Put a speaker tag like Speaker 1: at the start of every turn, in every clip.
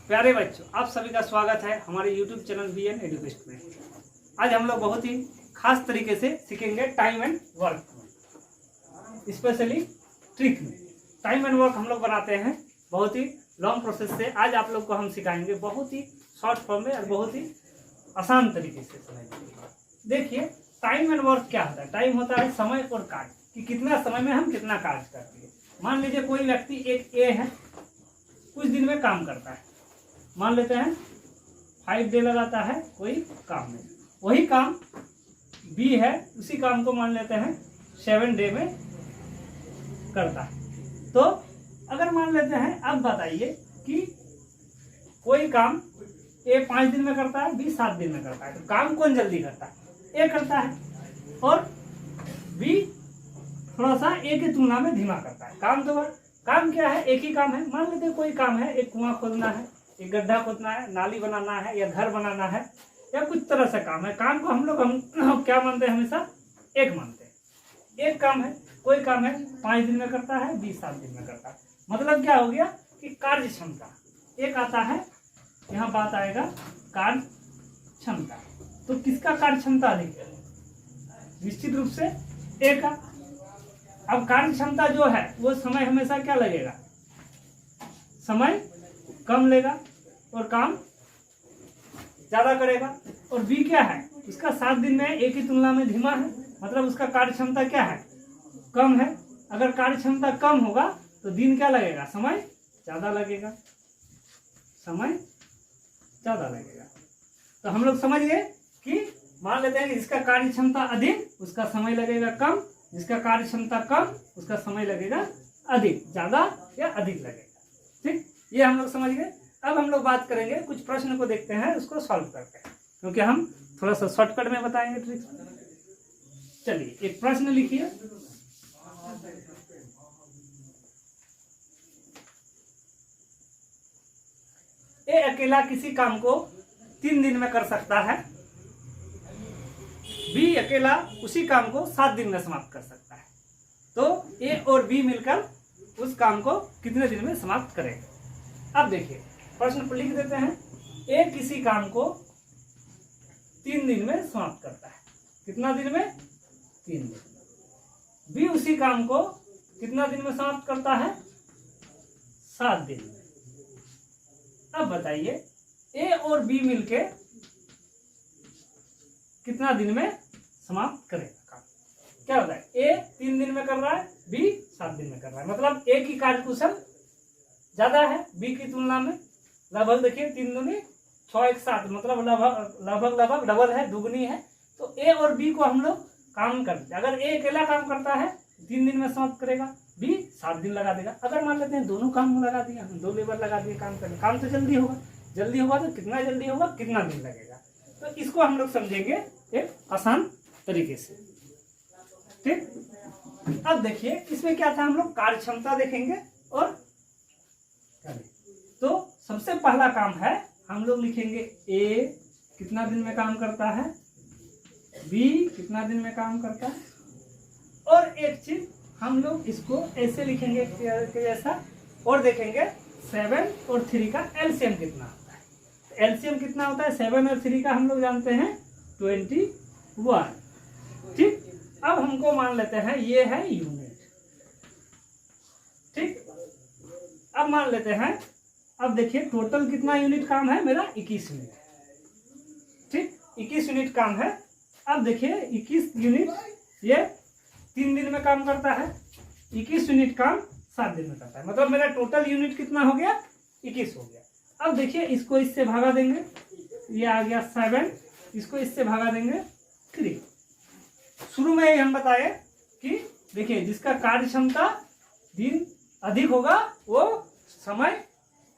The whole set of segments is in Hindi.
Speaker 1: प्यारे बच्चों, आप सभी का स्वागत है हमारे YouTube चैनल BN एजुकेशन में। आज हम लोग बहुत ही खास तरीके से सीखेंगे टाइम एंड वर्क में, स्पेशली ट्रिक में। टाइम एंड वर्क हम लोग बनाते हैं बहुत ही लॉन्ग प्रोसेस से। आज आप लोग को हम सिखाएंगे बहुत ही शॉर्ट फॉर्म में और बहुत ही आसान तरीके से समझेंगे। देखिए, टाइम एंड वर्क क्या होता है। टाइम होता है समय और कार्य, कि कितना समय में हम कितना कार्य करते हैं। मान लीजिए कोई व्यक्ति एक ए है, कुछ दिन में काम करता है, मान लेते हैं 5 डे लगाता है कोई काम में। वही काम बी है, उसी काम को मान लेते हैं 7 डे में करता है। तो अगर मान लेते हैं, अब बताइए कि कोई काम ए 5 दिन में करता है, बी 7 दिन में करता है, तो काम कौन जल्दी करता है? ए करता है, और बी थोड़ा सा ए की तुलना में धीमा करता है। काम क्या है? एक ही काम है। मान लेते हैं कोई काम है, एक कुआं खोदना है, एक गड्ढा खोदना है, नाली बनाना है, या घर बनाना है, या कुछ तरह से काम है। काम को हम लोग क्या मानते हैं? हमेशा एक मानते हैं। एक काम है, कोई काम है 5 दिन में करता है, 7 दिन में करता है। मतलब क्या हो गया कि कार्य क्षमता एक आता है, यहाँ बात आएगा कार्य क्षमता। तो किसका कार्य क्षमता अधिक है? निश्चित रूप से ए का। अब कार्य क्षमता जो है वो समय हमेशा क्या लगेगा? समय कम लेगा और काम ज्यादा करेगा। और बी क्या है? उसका 7 दिन में ए की तुलना में धीमा है, मतलब उसका कार्य क्षमता क्या है? कम है। अगर कार्य क्षमता कम होगा तो दिन क्या लगेगा? समय ज्यादा लगेगा, समय ज्यादा लगेगा। तो हम लोग समझ गए कि मान लेते हैं कि जिसका कार्य क्षमता अधिक उसका समय लगेगा कम, जिसका कार्य क्षमता कम उसका समय लगेगा अधिक, ज्यादा या अधिक लगेगा। ठीक, ये हम लोग समझ गए। अब हम लोग बात करेंगे, कुछ प्रश्न को देखते हैं, उसको सॉल्व करते हैं, क्योंकि हम थोड़ा सा शॉर्टकट में बताएंगे ट्रिक्स। चलिए, एक प्रश्न लिखिए। ए अकेला किसी काम को 3 दिन में कर सकता है, बी अकेला उसी काम को 7 दिन में समाप्त कर सकता है। तो ए और बी मिलकर उस काम को कितने दिन में समाप्त करेंगे? अब देखिए, प्रश्न पर लिख देते हैं। ए किसी काम को 3 दिन में समाप्त करता है। कितना दिन में? 3 दिन। बी उसी काम को कितना दिन में समाप्त करता है? 7 दिन में। अब बताइए, ए और बी मिलके कितना दिन में समाप्त करेगा काम? क्या होता है? ए 3 दिन में कर रहा है, बी 7 दिन में कर रहा है। मतलब ए की कार्यकुशल ज्यादा है बी की तुलना में। लगभग देखिए 3 दूनी 6 1 7, मतलब लगभग डबल है, दुगनी है। तो ए और बी को हम लोग काम करते हैं। अगर ए अकेला काम करता है 3 दिन में समाप्त करेगा, बी 7 दिन लगा देगा। अगर मान लेते हैं दोनों काम लगा दिया, 2 लेबर लगा दिए काम करने, काम तो जल्दी होगा। जल्दी होगा तो कितना जल्दी होगा, कितना दिन लगेगा? तो इसको हम लोग समझेंगे एक आसान तरीके से। ठीक, अब देखिए इसमें क्या था, हम लोग कार्य क्षमता देखेंगे। और तो सबसे पहला काम है, हम लोग लिखेंगे ए कितना दिन में काम करता है, बी कितना दिन में काम करता है। और एक चीज हम लोग इसको ऐसे लिखेंगे कि ऐसा, और देखेंगे 7 और 3 का एलसीएम कितना होता है। एलसीएम कितना होता है? 7 और 3 का हम लोग जानते हैं 21। ठीक, अब हमको मान लेते हैं ये है यूनिट। ठीक, अब मान लेते हैं, अब देखिए टोटल कितना यूनिट काम है मेरा? 21 यूनिट। ठीक, 21 यूनिट काम है। अब देखिए 21 यूनिट ये 3 दिन में काम करता है, 21 यूनिट काम 7 दिन में करता है। मतलब मेरा टोटल यूनिट कितना हो गया? 21 हो गया। अब देखिए इसको इससे भागा देंगे, ये आ गया 7, इसको इससे भागा देंगे 3। शुरू में ही हम बताए कि देखिए जिसका कार्य क्षमता दिन अधिक होगा वो समय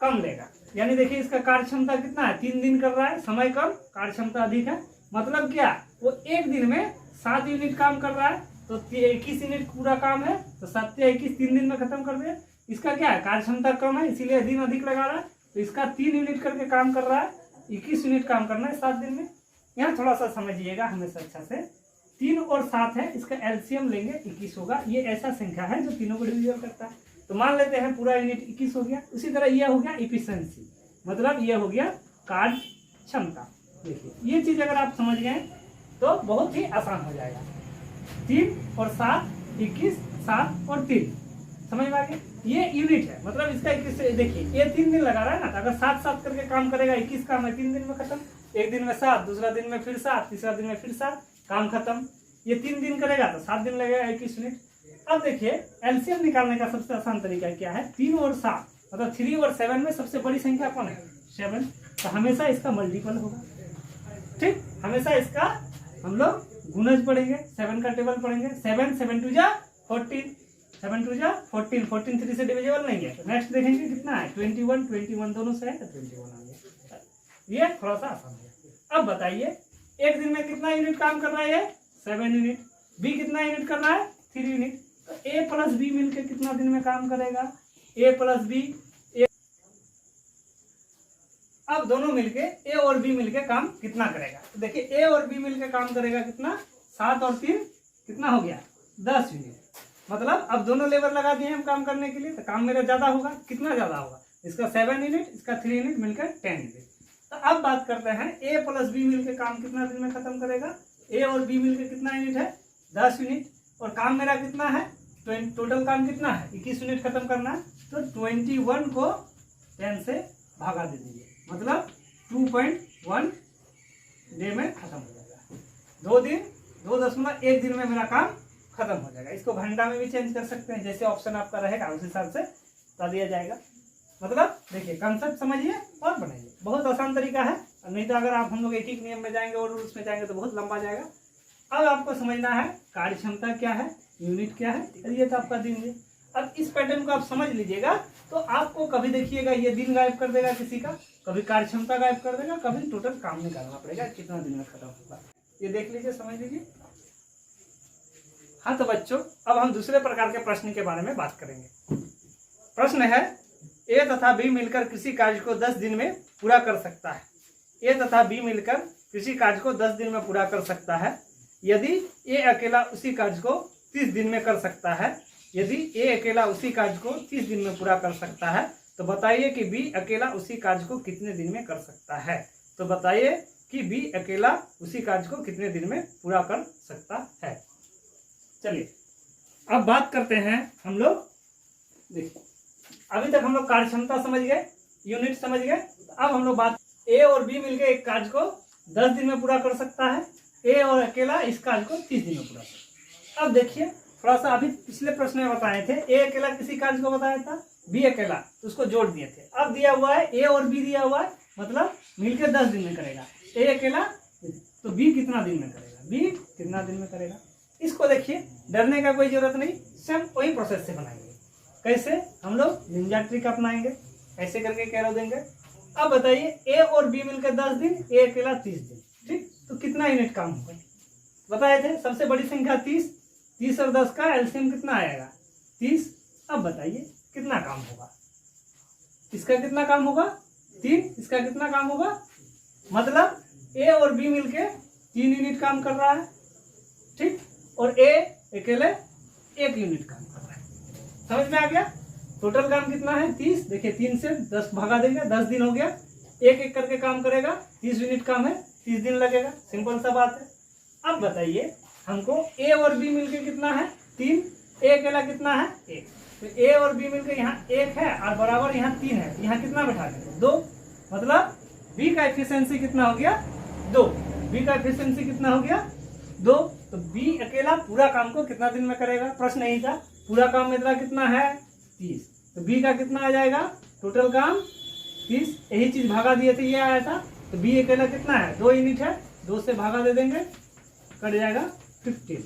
Speaker 1: कम लेगा। यानी देखिए इसका कार्य क्षमता कितना है? 3 दिन कर रहा है, समय कम, कार्य क्षमता अधिक है। मतलब क्या? वो एक दिन में 7 यूनिट काम कर रहा है, तो 21 यूनिट पूरा काम है, तो 7 या 21 3 दिन में खत्म कर दे। इसका क्या है? कार्य क्षमता कम है, इसीलिए दिन अधिक लगा रहा है। तो इसका 3 यूनिट करके काम कर रहा है, 21 यूनिट काम करना है 7 दिन में। यहाँ थोड़ा सा समझिएगा हमेशा अच्छा से। 3 और 7 है, इसका एलसीएम लेंगे 21 होगा। ये ऐसा संख्या है जो तीनों को डिवीजन करता है। तो मान लेते हैं पूरा यूनिट 21 हो गया। उसी तरह यह हो गया इफिशिएंसी। मतलब ये हो गया कार्य क्षमता। देखिए ये चीज अगर आप समझ गए तो बहुत ही आसान हो जाएगा। 3 और 7 21, 7 और 3 समझ में आ गया। ये यूनिट है, मतलब इसका 21 से देखिए ये 3 दिन लगा रहा है ना, तो अगर 7 करके काम करेगा 21 काम है 3 दिन में खत्म। एक दिन में 7, दूसरा दिन में फिर 7, तीसरा दिन में फिर 7, काम खत्म। ये 3 दिन करेगा तो 7 दिन लगेगा 21 यूनिट। अब देखिए एलसीएम निकालने का सबसे आसान तरीका क्या है, 3 और 7 मतलब 3 और 7 में सबसे बड़ी संख्या कौन है, 7। तो हमेशा इसका मल्टीपल होगा, ठीक। हमेशा इसका हम लोग गुणज पढ़ेंगे, 7 का टेबल पढ़ेंगे। 7 7 2 जा 14, 7 2 जा 14, 14 3 से डिविजिबल नहीं है। तो नेक्स्ट देखेंगे कितना है, 21, 21 दोनों से है तो 21 आ गया। ये थोड़ा सा आसान है। अब बताइए एक दिन में कितना यूनिट काम कर रहा है, 7 यूनिट। बी कितना यूनिट कर रहा है, 3 यूनिट। तो ए प्लस बी मिलकर कितना दिन में काम करेगा, ए प्लस बी। अब दोनों मिलके ए और बी मिलके काम कितना करेगा, तो देखिए ए और बी मिलके काम करेगा कितना, 7 और 3 कितना हो गया, 10 यूनिट। मतलब अब दोनों लेबर लगा दिए हम काम करने के लिए, तो काम मेरा ज्यादा होगा। कितना ज्यादा होगा, इसका 7 यूनिट, इसका 3 यूनिट मिलकर 10 यूनिट। तो अब बात करते हैं ए प्लस बी मिलकर काम कितना दिन में खत्म करेगा। ए और बी मिलकर कितना यूनिट है, 10 यूनिट। और काम मेरा कितना है, टोटल काम कितना है, 21 यूनिट खत्म करना है। तो 21 को 10 से भागा दे दीजिए, मतलब 2.1 डे में खत्म हो जाएगा। 2 दिन 2.1 दिन में मेरा काम खत्म हो जाएगा। इसको घंटा में भी चेंज कर सकते हैं, जैसे ऑप्शन आपका रहेगा उस हिसाब से बता दिया जाएगा। मतलब देखिए कंसेप्ट समझिए और बनाइए, बहुत आसान तरीका है। नहीं तो अगर आप हम लोग एक नियम में जाएंगे और उसमें जाएंगे तो बहुत लंबा जाएगा। अब आपको समझना है कार्य क्षमता क्या है, यूनिट क्या है, ये तो आपका दिन है। अब इस पैटर्न को आप समझ लीजिएगा तो आपको कभी देखिएगा ये दिन गायब कर देगा किसी का, कभी कार्य क्षमता गायब कर देगा, कभी टोटल काम निकालना पड़ेगा कितना दिन में खत्म होगा। ये देख लीजिए, समझ लीजिए। हाँ तो बच्चों अब हम दूसरे प्रकार के प्रश्न के बारे में बात करेंगे। प्रश्न है ए तथा बी मिलकर किसी कार्य को 10 दिन में पूरा कर सकता है। ए तथा बी मिलकर किसी कार्य को 10 दिन में पूरा कर सकता है। यदि ए अकेला उसी कार्य को 30 दिन में कर सकता है, यदि ए अकेला उसी कार्य को 30 दिन में पूरा कर सकता है, तो बताइए कि बी अकेला उसी कार्य को कितने दिन में कर सकता है। तो बताइए कि बी अकेला उसी कार्य को कितने दिन में पूरा कर सकता है। चलिए अब बात करते हैं हम लोग। देखिए अभी तक हम लोग कार्य क्षमता समझ गए, यूनिट समझ गए। अब हम लोग बात, ए और बी मिलकर एक कार्य को 10 दिन में पूरा कर सकता है, ए और अकेला इस कार्य को 30 दिन में पूरा कर। अब देखिए थोड़ा सा अभी पिछले प्रश्न में बताए थे, ए अकेला किसी कार्य को बताया था, बी अकेला, तो उसको जोड़ दिए थे। अब दिया हुआ है ए और बी दिया हुआ है, मतलब मिलकर 10 दिन में करेगा। ए अकेला तो बी कितना दिन में करेगा, बी कितना दिन में करेगा। इसको देखिए डरने का कोई जरूरत नहीं, सेम वही प्रोसेस से बनाएंगे। कैसे, हम लोग निंजा ट्रिक अपनाएंगे, ऐसे करके कैरो देंगे। अब बताइए ए और बी मिलकर 10 दिन, ए अकेला 30 दिन, ठीक। तो कितना यूनिट काम होगा, बताए थे सबसे बड़ी संख्या 30, 30 और 10 का एलसीएम कितना आएगा, 30। अब बताइए कितना काम होगा, इसका कितना काम होगा 3, इसका कितना काम होगा, मतलब ए और बी मिलके 3 यूनिट काम कर रहा है, ठीक। और ए अकेले 1 यूनिट काम कर रहा है। समझ में आ गया। टोटल काम कितना है 30। देखिए 3 से 10 भागा देंगे, 10 दिन हो गया। एक एक करके काम करेगा, 30 यूनिट काम है, 30 दिन लगेगा। सिंपल सा बात है। अब बताइए हमको ए और बी मिलके कितना है 3, ए अकेला कितना है 1। तो ए और बी मिलकर यहाँ 1 है और बराबर यहाँ 3 है, यहाँ कितना बैठा देंगे 2, मतलब बी का एफिशिएंसी कितना हो गया 2। बी का एफिशिएंसी कितना हो गया 2। तो बी अकेला पूरा काम को कितना दिन में करेगा, प्रश्न यही था। पूरा काम मेरा कितना है 30, तो बी का कितना आ जाएगा टोटल काम 30। यही चीज भागा दिए थे, ये आया था। तो बी अकेला कितना है 2 यूनिट है, 2 से भागा दे देंगे, कट जाएगा 15।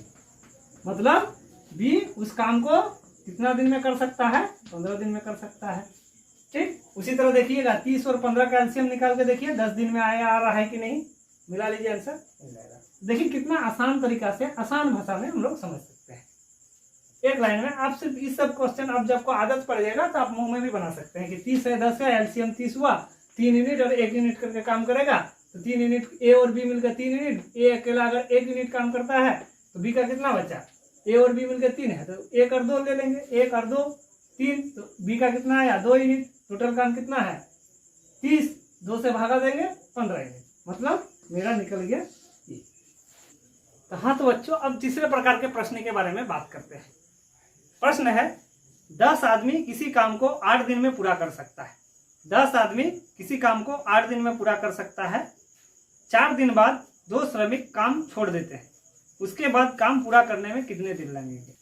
Speaker 1: मतलब बी उस काम को कितना दिन में कर सकता है 15 दिन में कर सकता है, ठीक। उसी तरह देखिएगा 30 और 15 का एलसीएम निकाल के देखिए 10 दिन में आया आ रहा है कि नहीं, मिला लीजिए आंसर मिल जाएगा। देखिए कितना आसान तरीका से आसान भाषा में हम लोग समझ सकते हैं एक लाइन में। आप सिर्फ इस सब क्वेश्चन आप जब को आदत पड़ जाएगा तो आप मुंह में भी बना सकते हैं कि 30 है 10 है, एलसीएम 30 हुआ, 3 यूनिट और 1 यूनिट करके काम करेगा। तो 3 यूनिट ए और बी मिलकर 3 यूनिट, ए अकेला अगर 1 यूनिट काम करता है तो बी का कितना बचा, ए और बी मिलकर 3 है तो 1 और 2 ले लेंगे, 1 और 2 3, तो बी का कितना आया 2 यूनिट। टोटल काम कितना है 30 2 से भागा देंगे 15 यूनिट, मतलब मेरा निकल गया ये। तो हाँ तो बच्चों, अब तीसरे प्रकार के प्रश्न के बारे में बात करते हैं। प्रश्न है 10 आदमी किसी काम को 8 दिन में पूरा कर सकता है। 10 आदमी किसी काम को 8 दिन में पूरा कर सकता है। 4 दिन बाद 2 श्रमिक काम छोड़ देते हैं, उसके बाद काम पूरा करने में कितने दिन लगेंगे?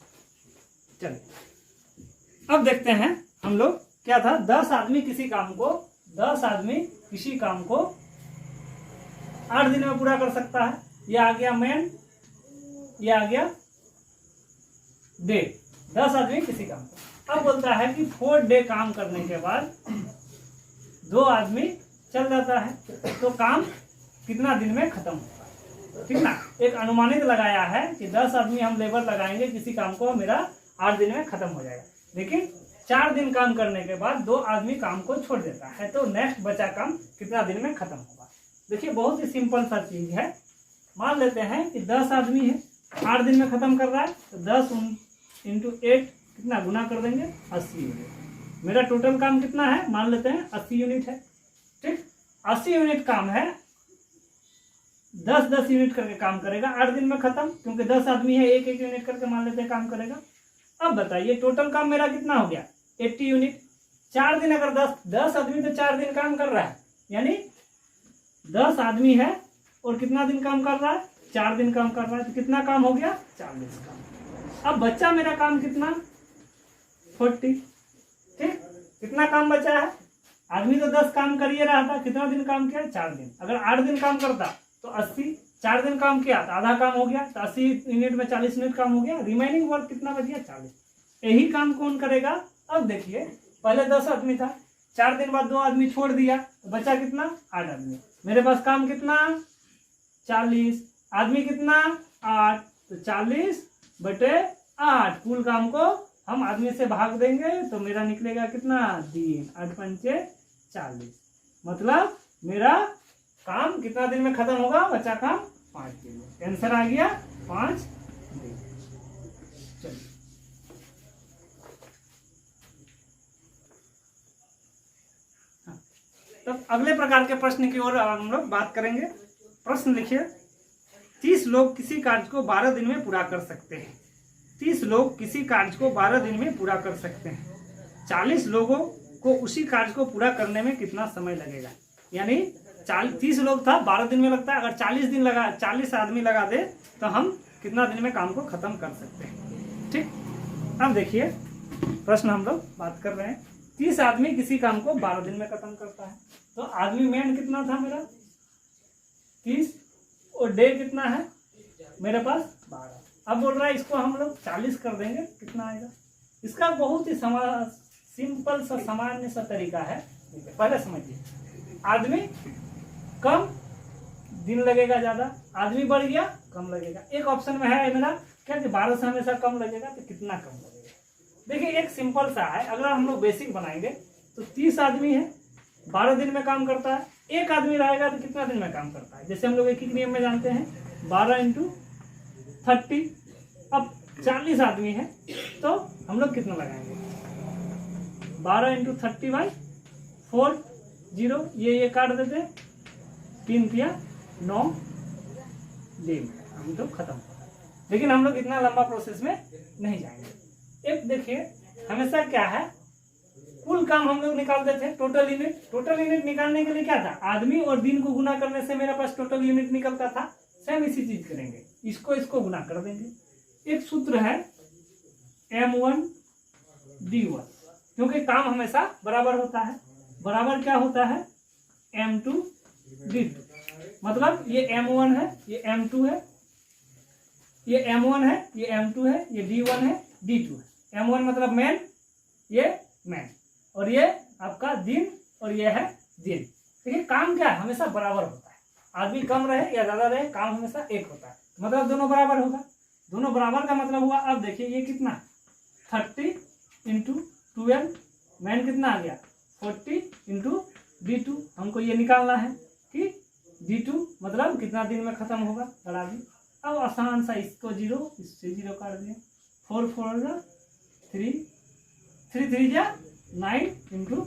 Speaker 1: चलिए अब देखते हैं हम लोग। क्या था, 10 आदमी किसी काम को 8 दिन में पूरा कर सकता है। ये आ गया मैन, ये आ गया डे। 10 आदमी किसी काम को। अब बोलता है कि 4 डे काम करने के बाद 2 आदमी चल जाता है, तो काम कितना दिन में खत्म होगा? ठीक ना, एक अनुमानित लगाया है कि 10 आदमी हम लेबर लगाएंगे किसी काम को, मेरा 8 दिन में खत्म हो जाएगा। लेकिन 4 दिन काम करने के बाद 2 आदमी काम को छोड़ देता है, तो नेक्स्ट बचा काम कितना दिन में खत्म होगा? देखिए बहुत ही सिंपल सा चीज है। मान लेते हैं कि 10 आदमी है, 8 दिन में खत्म कर रहा है, तो 10 × 8 कितना गुना कर देंगे? 80 यूनिट। मेरा टोटल काम कितना है? मान लेते हैं 80 यूनिट है। ठीक, 80 यूनिट काम है। 10 यूनिट करके काम करेगा, 8 दिन में खत्म, क्योंकि 10 आदमी है, 1 यूनिट करके मान लेते हैं काम करेगा। अब बताइए टोटल काम मेरा कितना हो गया? 80 यूनिट। 4 दिन, अगर 10 आदमी तो 4 दिन काम कर रहा है, यानी 10 आदमी है और कितना दिन काम कर रहा है? 4 दिन काम कर रहा है, तो कितना काम हो गया? 40 काम। अब बच्चा मेरा काम कितना? 40। ठीक, कितना काम बचा है? आदमी तो 10 काम कर ही रहा था, कितना दिन काम किया? 4 दिन। अगर 8 दिन काम करता तो 80, 4 दिन काम किया तो आधा काम हो गया, तो 80 यूनिट में 40 यूनिट काम हो गया। रिमेनिंग वर्क कितना बच गया? 40। यही काम कौन करेगा? अब देखिए, पहले 10 आदमी था, 4 दिन बाद 2 आदमी छोड़ दिया, तो बचा कितना? 8 आदमी। मेरे पास काम कितना? 40। आदमी कितना? 8। तो 40/8 कुल काम को हम आदमी से भाग देंगे, तो मेरा निकलेगा कितना? दिन। 8 पंचे 40, मतलब मेरा काम कितना दिन में खत्म होगा? बचा काम 5 दिन में। आंसर आ गया 5 दिन। चलिए तब अगले प्रकार के प्रश्न की ओर हम लोग बात करेंगे। प्रश्न लिखिए, 30 लोग किसी कार्य को 12 दिन में पूरा कर सकते हैं। 30 लोग किसी कार्य को 12 दिन में पूरा कर सकते हैं। 40 लोगों को उसी कार्य को पूरा करने में कितना समय लगेगा? यानी 30 लोग था, 12 दिन में लगता है। अगर 40 आदमी लगा दे तो हम कितना दिन में काम को खत्म कर सकते हैं? ठीक, अब देखिए प्रश्न हम लोग बात कर रहे हैं। 30 आदमी किसी काम को 12 दिन में खत्म करता है, तो आदमी मेन कितना था मेरा? 30, और डे कितना है मेरे पास? 12। अब बोल रहा है इसको हम लोग 40 कर देंगे, कितना आएगा? इसका बहुत ही सिंपल सा सामान्य सा तरीका है। पहले समझिए, आदमी कम दिन लगेगा ज्यादा, आदमी बढ़ गया कम लगेगा। एक ऑप्शन में है मेरा क्या कि 12 से हमेशा कम लगेगा, तो कितना कम लगेगा? देखिए एक सिंपल सा है, अगर हम लोग बेसिक बनाएंगे तो 30 आदमी है, 12 दिन में काम करता है। एक आदमी रहेगा तो कितना दिन में काम करता है? जैसे हम लोग एक ही नियम में जानते हैं, 12 × 30। अब 40 आदमी है तो हम लोग कितना लगाएंगे? 12 × 30/4, 0, ये काट देते, 3 × 9 दिन हम तो खत्म। लेकिन हम लोग इतना लंबा प्रोसेस में नहीं जाएंगे। एक देखिए, हमेशा क्या है, कुल काम हम लोग निकालते थे, टोटल यूनिट निकालने के लिए क्या था? आदमी और दिन को गुना करने से मेरे पास टोटल यूनिट निकलता था। सेम इसी चीज करेंगे, इसको गुना कर देंगे। एक सूत्र है M1D1, क्योंकि काम हमेशा बराबर होता है। बराबर क्या होता है? M2D2। मतलब ये M1 है, ये M2 है, ये M1 है, ये M2 है, ये D1 है, D2 है। M1 मतलब मैन, ये मैन, और ये आपका दिन, और ये है दिन। देखिए काम क्या है? हमेशा बराबर होता है। आदमी कम रहे या ज्यादा रहे, काम हमेशा एक होता है, मतलब दोनों बराबर होगा। दोनों बराबर का मतलब हुआ, अब देखिए ये कितना? 30 × 12, मैन कितना आ गया? 40 × D2। हमको ये निकालना है कि D2 मतलब कितना दिन में खत्म होगा, लड़ा दी। अब आसान सा, इसको 0, इससे 0 काट दिया, 4 4 3 3 3 9 ×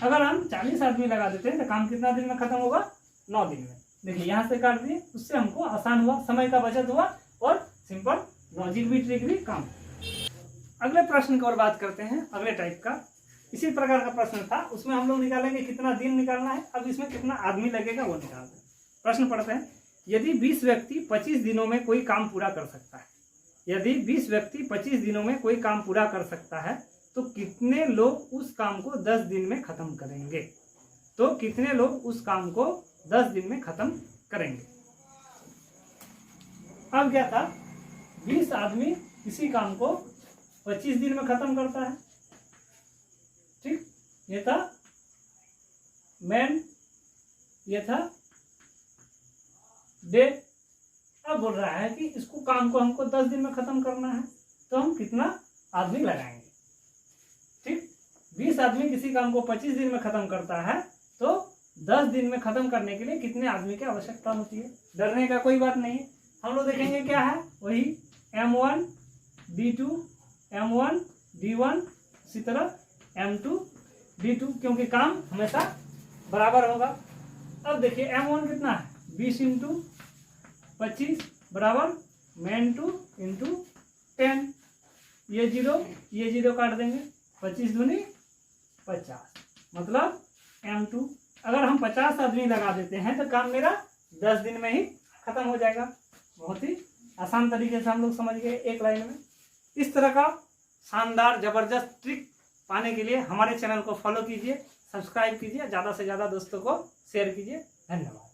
Speaker 1: अगर हम 40 आदमी लगा देते हैं तो काम कितना दिन में खत्म होगा? 9 दिन में। देखिए यहाँ से काट दिए, उससे हमको आसान हुआ, समय का बचत हुआ और सिंपल लॉजिक भी ट्रिक भी काम। अगले प्रश्न की ओर बात करते हैं, अगले टाइप का। इसी प्रकार का प्रश्न था, उसमें हम लोग निकालेंगे कितना दिन निकालना है, अब इसमें कितना आदमी लगेगा वो निकालते हैं। प्रश्न पढ़ते हैं, यदि 20 व्यक्ति 25 दिनों में कोई काम पूरा कर सकता है, यदि 20 व्यक्ति 25 दिनों में कोई काम पूरा कर सकता है तो कितने लोग उस काम को 10 दिन में खत्म करेंगे? तो कितने लोग उस काम को 10 दिन में खत्म करेंगे? अब क्या था, 20 आदमी किसी काम को 25 दिन में खत्म करता है, ठीक, ये था मैन, ये था डे। अब बोल रहा है कि इसको काम को हमको 10 दिन में खत्म करना है, तो हम कितना आदमी लगाएंगे? ठीक, 20 आदमी किसी काम को 25 दिन में खत्म करता है तो 10 दिन में खत्म करने के लिए कितने आदमी की आवश्यकता होती है? डरने का कोई बात नहीं है, हम लोग देखेंगे क्या है, वही M1 D2 M1 D1 इसी तरह M2 D2, क्योंकि काम हमेशा बराबर होगा। अब देखिए M1 कितना है, 20 × 25 बराबर मैन 2 × 10, ये 0 काट देंगे, 25 दूनी 50, मतलब M2। अगर हम 50 आदमी लगा देते हैं तो काम मेरा 10 दिन में ही खत्म हो जाएगा। बहुत ही आसान तरीके से हम लोग समझ गए एक लाइन में। इस तरह का शानदार जबरदस्त ट्रिक पाने के लिए हमारे चैनल को फॉलो कीजिए, सब्सक्राइब कीजिए, ज़्यादा से ज़्यादा दोस्तों को शेयर कीजिए। धन्यवाद।